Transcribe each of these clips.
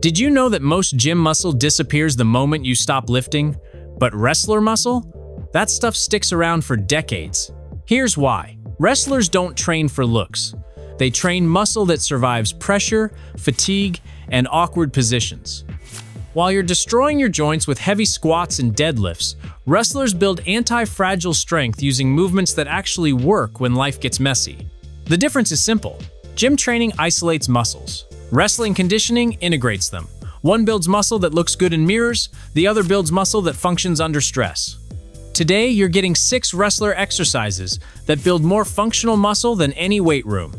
Did you know that most gym muscle disappears the moment you stop lifting? But wrestler muscle? That stuff sticks around for decades. Here's why. Wrestlers don't train for looks. They train muscle that survives pressure, fatigue, and awkward positions. While you're destroying your joints with heavy squats and deadlifts, wrestlers build anti-fragile strength using movements that actually work when life gets messy. The difference is simple. Gym training isolates muscles. Wrestling conditioning integrates them. One builds muscle that looks good in mirrors, the other builds muscle that functions under stress. Today, you're getting 6 wrestler exercises that build more functional muscle than any weight room.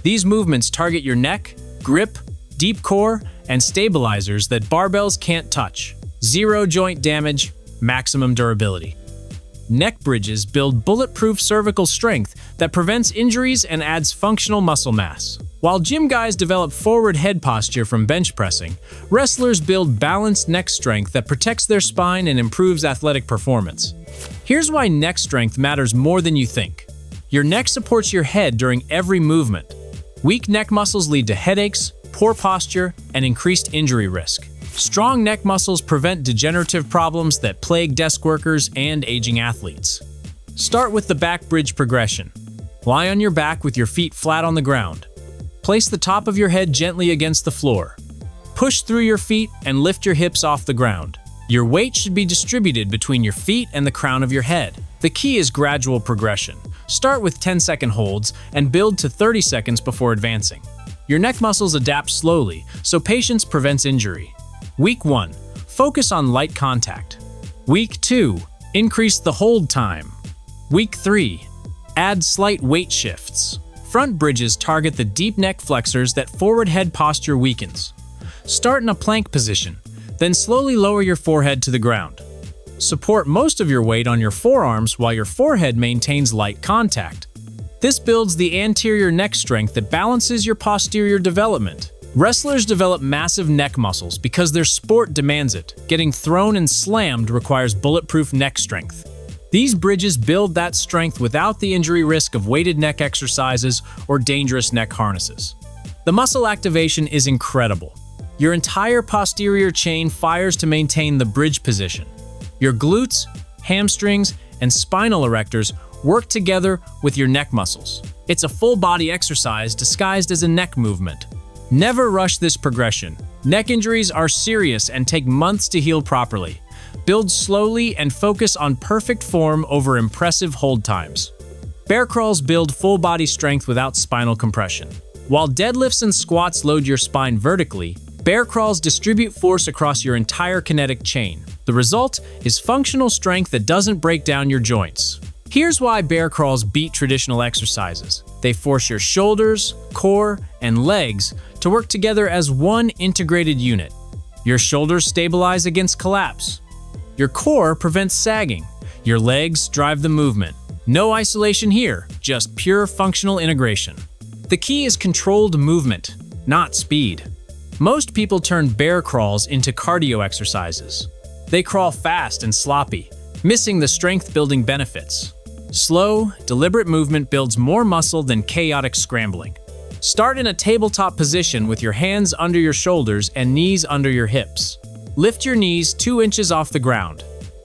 These movements target your neck, grip, deep core, and stabilizers that barbells can't touch. Zero joint damage, maximum durability. Neck bridges build bulletproof cervical strength that prevents injuries and adds functional muscle mass. While gym guys develop forward head posture from bench pressing, wrestlers build balanced neck strength that protects their spine and improves athletic performance. Here's why neck strength matters more than you think. Your neck supports your head during every movement. Weak neck muscles lead to headaches, poor posture, and increased injury risk. Strong neck muscles prevent degenerative problems that plague desk workers and aging athletes. Start with the back bridge progression. Lie on your back with your feet flat on the ground. Place the top of your head gently against the floor. Push through your feet and lift your hips off the ground. Your weight should be distributed between your feet and the crown of your head. The key is gradual progression. Start with 10-second holds and build to 30 seconds before advancing. Your neck muscles adapt slowly, so patience prevents injury. Week 1. Focus on light contact. Week 2. Increase the hold time. Week 3. Add slight weight shifts. Front bridges target the deep neck flexors that forward head posture weakens. Start in a plank position, then slowly lower your forehead to the ground. Support most of your weight on your forearms while your forehead maintains light contact. This builds the anterior neck strength that balances your posterior development. Wrestlers develop massive neck muscles because their sport demands it. Getting thrown and slammed requires bulletproof neck strength. These bridges build that strength without the injury risk of weighted neck exercises or dangerous neck harnesses. The muscle activation is incredible. Your entire posterior chain fires to maintain the bridge position. Your glutes, hamstrings, and spinal erectors work together with your neck muscles. It's a full-body exercise disguised as a neck movement. Never rush this progression. Neck injuries are serious and take months to heal properly. Build slowly and focus on perfect form over impressive hold times. Bear crawls build full-body strength without spinal compression. While deadlifts and squats load your spine vertically, bear crawls distribute force across your entire kinetic chain. The result is functional strength that doesn't break down your joints. Here's why bear crawls beat traditional exercises. They force your shoulders, core, and legs to work together as one integrated unit. Your shoulders stabilize against collapse. Your core prevents sagging. Your legs drive the movement. No isolation here, just pure functional integration. The key is controlled movement, not speed. Most people turn bear crawls into cardio exercises. They crawl fast and sloppy, missing the strength-building benefits. Slow, deliberate movement builds more muscle than chaotic scrambling. Start in a tabletop position with your hands under your shoulders and knees under your hips. Lift your knees 2 inches off the ground.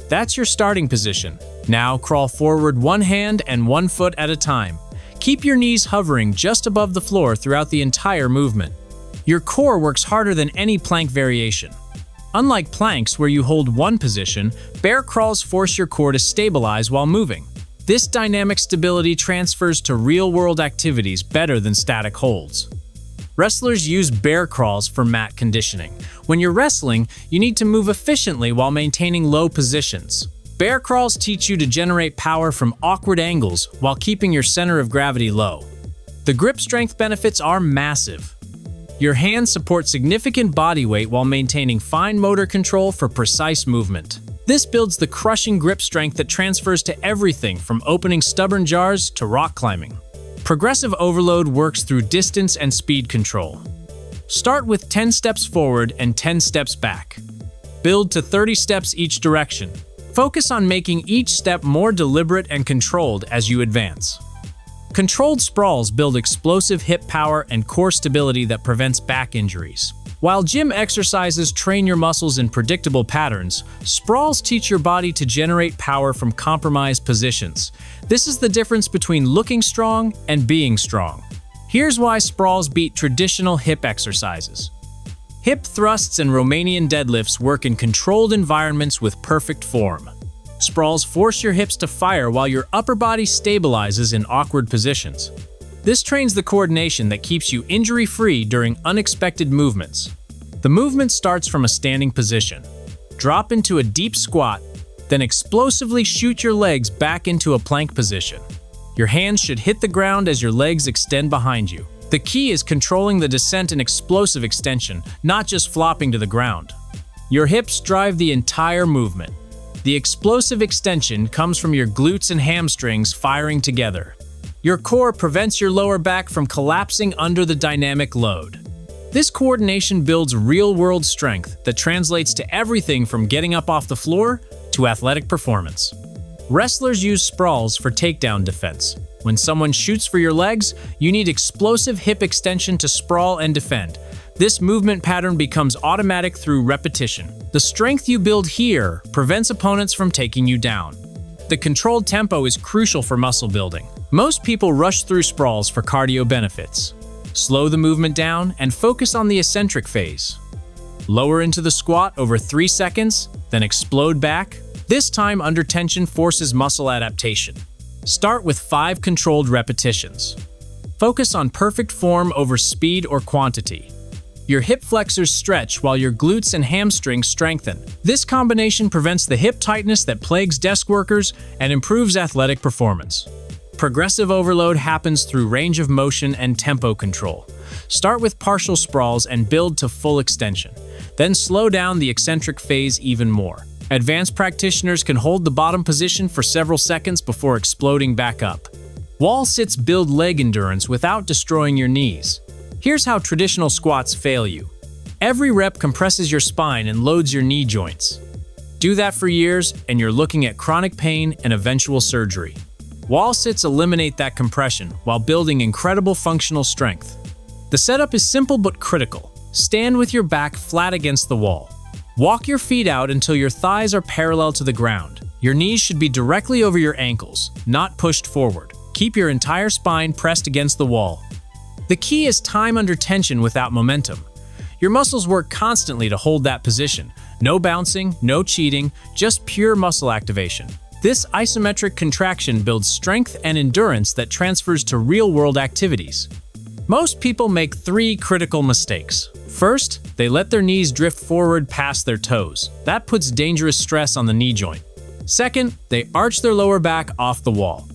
That's your starting position. Now crawl forward 1 hand and 1 foot at a time. Keep your knees hovering just above the floor throughout the entire movement. Your core works harder than any plank variation. Unlike planks where you hold one position, bear crawls force your core to stabilize while moving. This dynamic stability transfers to real-world activities better than static holds. Wrestlers use bear crawls for mat conditioning. When you're wrestling, you need to move efficiently while maintaining low positions. Bear crawls teach you to generate power from awkward angles while keeping your center of gravity low. The grip strength benefits are massive. Your hands support significant body weight while maintaining fine motor control for precise movement. This builds the crushing grip strength that transfers to everything from opening stubborn jars to rock climbing. Progressive overload works through distance and speed control. Start with 10 steps forward and 10 steps back. Build to 30 steps each direction. Focus on making each step more deliberate and controlled as you advance. Controlled sprawls build explosive hip power and core stability that prevents back injuries. While gym exercises train your muscles in predictable patterns, sprawls teach your body to generate power from compromised positions. This is the difference between looking strong and being strong. Here's why sprawls beat traditional hip exercises. Hip thrusts and Romanian deadlifts work in controlled environments with perfect form. Sprawls force your hips to fire while your upper body stabilizes in awkward positions. This trains the coordination that keeps you injury-free during unexpected movements. The movement starts from a standing position. Drop into a deep squat, then explosively shoot your legs back into a plank position. Your hands should hit the ground as your legs extend behind you. The key is controlling the descent and explosive extension, not just flopping to the ground. Your hips drive the entire movement. The explosive extension comes from your glutes and hamstrings firing together. Your core prevents your lower back from collapsing under the dynamic load. This coordination builds real-world strength that translates to everything from getting up off the floor to athletic performance. Wrestlers use sprawls for takedown defense. When someone shoots for your legs, you need explosive hip extension to sprawl and defend. This movement pattern becomes automatic through repetition. The strength you build here prevents opponents from taking you down. The controlled tempo is crucial for muscle building. Most people rush through sprawls for cardio benefits. Slow the movement down and focus on the eccentric phase. Lower into the squat over 3 seconds, then explode back. This time under tension forces muscle adaptation. Start with 5 controlled repetitions. Focus on perfect form over speed or quantity. Your hip flexors stretch while your glutes and hamstrings strengthen. This combination prevents the hip tightness that plagues desk workers and improves athletic performance. Progressive overload happens through range of motion and tempo control. Start with partial sprawls and build to full extension. Then slow down the eccentric phase even more. Advanced practitioners can hold the bottom position for several seconds before exploding back up. Wall sits build leg endurance without destroying your knees. Here's how traditional squats fail you. Every rep compresses your spine and loads your knee joints. Do that for years, and you're looking at chronic pain and eventual surgery. Wall sits eliminate that compression while building incredible functional strength. The setup is simple but critical. Stand with your back flat against the wall. Walk your feet out until your thighs are parallel to the ground. Your knees should be directly over your ankles, not pushed forward. Keep your entire spine pressed against the wall. The key is time under tension without momentum. Your muscles work constantly to hold that position. No bouncing, no cheating, just pure muscle activation. This isometric contraction builds strength and endurance that transfers to real-world activities. Most people make 3 critical mistakes. First, they let their knees drift forward past their toes. That puts dangerous stress on the knee joint. Second, they arch their lower back off the wall.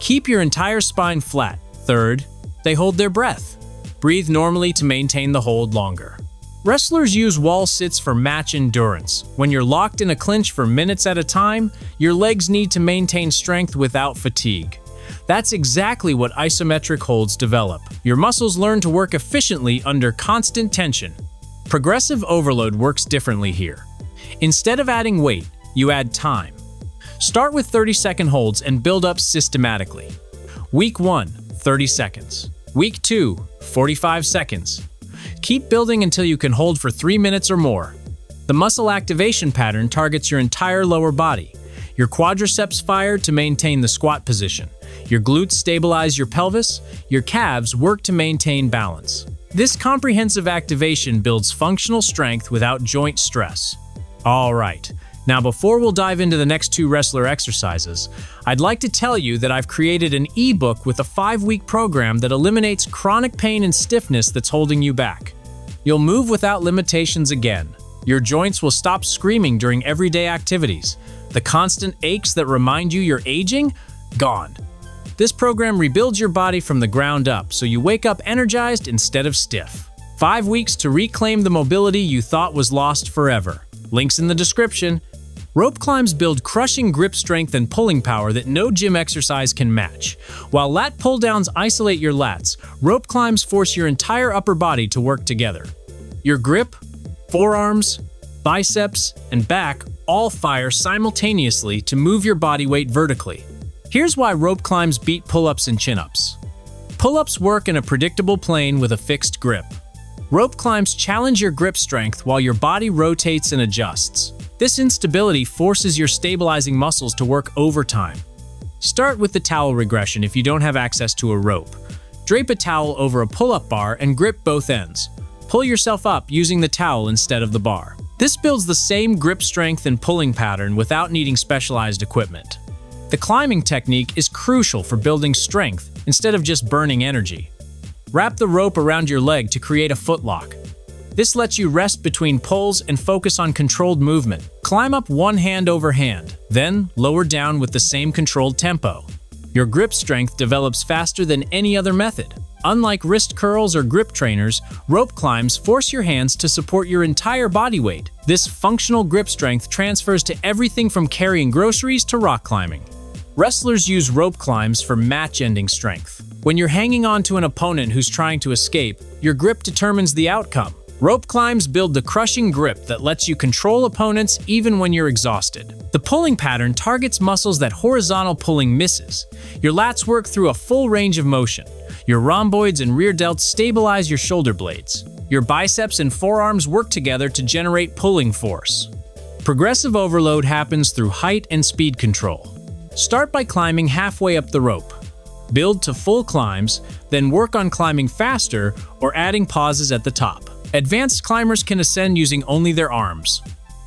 Keep your entire spine flat. Third, they hold their breath. Breathe normally to maintain the hold longer. Wrestlers use wall sits for match endurance. When you're locked in a clinch for minutes at a time, your legs need to maintain strength without fatigue. That's exactly what isometric holds develop. Your muscles learn to work efficiently under constant tension. Progressive overload works differently here. Instead of adding weight, you add time. Start with 30-second holds and build up systematically. Week 1, 30 seconds. Week 2, 45 seconds. Keep building until you can hold for 3 minutes or more. The muscle activation pattern targets your entire lower body. Your quadriceps fire to maintain the squat position. Your glutes stabilize your pelvis. Your calves work to maintain balance. This comprehensive activation builds functional strength without joint stress. All right. Now, before we'll dive into the next 2 wrestler exercises, I'd like to tell you that I've created an ebook with a 5-week program that eliminates chronic pain and stiffness that's holding you back. You'll move without limitations again. Your joints will stop screaming during everyday activities. The constant aches that remind you you're aging? Gone. This program rebuilds your body from the ground up so you wake up energized instead of stiff. 5 weeks to reclaim the mobility you thought was lost forever. Links in the description. Rope climbs build crushing grip strength and pulling power that no gym exercise can match. While lat pull-downs isolate your lats, rope climbs force your entire upper body to work together. Your grip, forearms, biceps, and back all fire simultaneously to move your body weight vertically. Here's why rope climbs beat pull-ups and chin-ups. Pull-ups work in a predictable plane with a fixed grip. Rope climbs challenge your grip strength while your body rotates and adjusts. This instability forces your stabilizing muscles to work overtime. Start with the towel regression if you don't have access to a rope. Drape a towel over a pull-up bar and grip both ends. Pull yourself up using the towel instead of the bar. This builds the same grip strength and pulling pattern without needing specialized equipment. The climbing technique is crucial for building strength instead of just burning energy. Wrap the rope around your leg to create a footlock. This lets you rest between pulls and focus on controlled movement. Climb up one hand over hand, then lower down with the same controlled tempo. Your grip strength develops faster than any other method. Unlike wrist curls or grip trainers, rope climbs force your hands to support your entire body weight. This functional grip strength transfers to everything from carrying groceries to rock climbing. Wrestlers use rope climbs for match-ending strength. When you're hanging on to an opponent who's trying to escape, your grip determines the outcome. Rope climbs build the crushing grip that lets you control opponents even when you're exhausted. The pulling pattern targets muscles that horizontal pulling misses. Your lats work through a full range of motion. Your rhomboids and rear delts stabilize your shoulder blades. Your biceps and forearms work together to generate pulling force. Progressive overload happens through height and speed control. Start by climbing halfway up the rope. Build to full climbs, then work on climbing faster or adding pauses at the top. Advanced climbers can ascend using only their arms.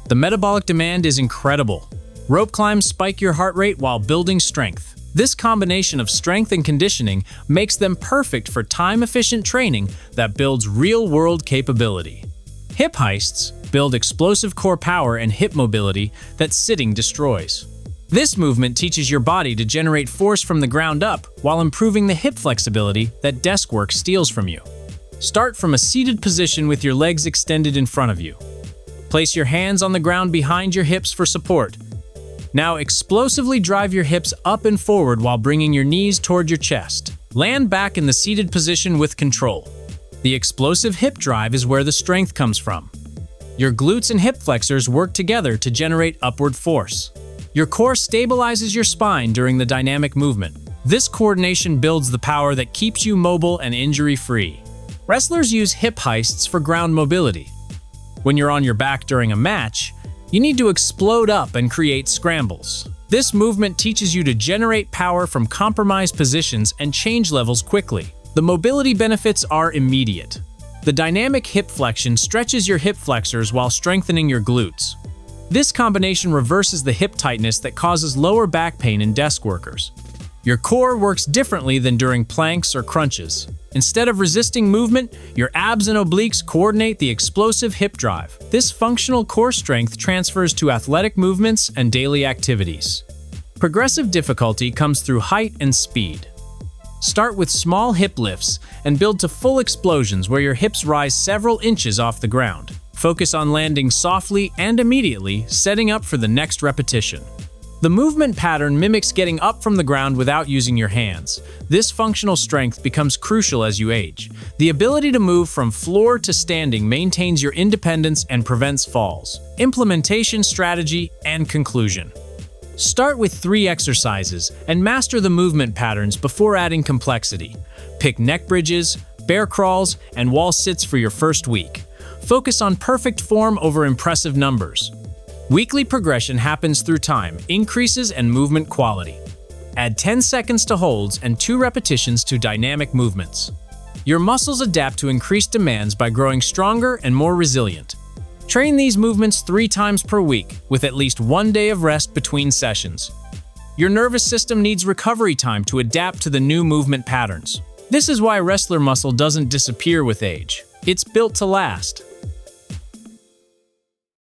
The metabolic demand is incredible. Rope climbs spike your heart rate while building strength. This combination of strength and conditioning makes them perfect for time-efficient training that builds real-world capability. Hip heists build explosive core power and hip mobility that sitting destroys. This movement teaches your body to generate force from the ground up while improving the hip flexibility that desk work steals from you. Start from a seated position with your legs extended in front of you. Place your hands on the ground behind your hips for support. Now explosively drive your hips up and forward while bringing your knees toward your chest. Land back in the seated position with control. The explosive hip drive is where the strength comes from. Your glutes and hip flexors work together to generate upward force. Your core stabilizes your spine during the dynamic movement. This coordination builds the power that keeps you mobile and injury-free. Wrestlers use hip heists for ground mobility. When you're on your back during a match, you need to explode up and create scrambles. This movement teaches you to generate power from compromised positions and change levels quickly. The mobility benefits are immediate. The dynamic hip flexion stretches your hip flexors while strengthening your glutes. This combination reverses the hip tightness that causes lower back pain in desk workers. Your core works differently than during planks or crunches. Instead of resisting movement, your abs and obliques coordinate the explosive hip drive. This functional core strength transfers to athletic movements and daily activities. Progressive difficulty comes through height and speed. Start with small hip lifts and build to full explosions where your hips rise several inches off the ground. Focus on landing softly and immediately, setting up for the next repetition. The movement pattern mimics getting up from the ground without using your hands. This functional strength becomes crucial as you age. The ability to move from floor to standing maintains your independence and prevents falls. Implementation, strategy, and conclusion. Start with 3 exercises and master the movement patterns before adding complexity. Pick neck bridges, bear crawls, and wall sits for your first week. Focus on perfect form over impressive numbers. Weekly progression happens through time, increases, and movement quality. Add 10 seconds to holds and 2 repetitions to dynamic movements. Your muscles adapt to increased demands by growing stronger and more resilient. Train these movements 3 times per week, with at least 1 day of rest between sessions. Your nervous system needs recovery time to adapt to the new movement patterns. This is why wrestler muscle doesn't disappear with age. It's built to last.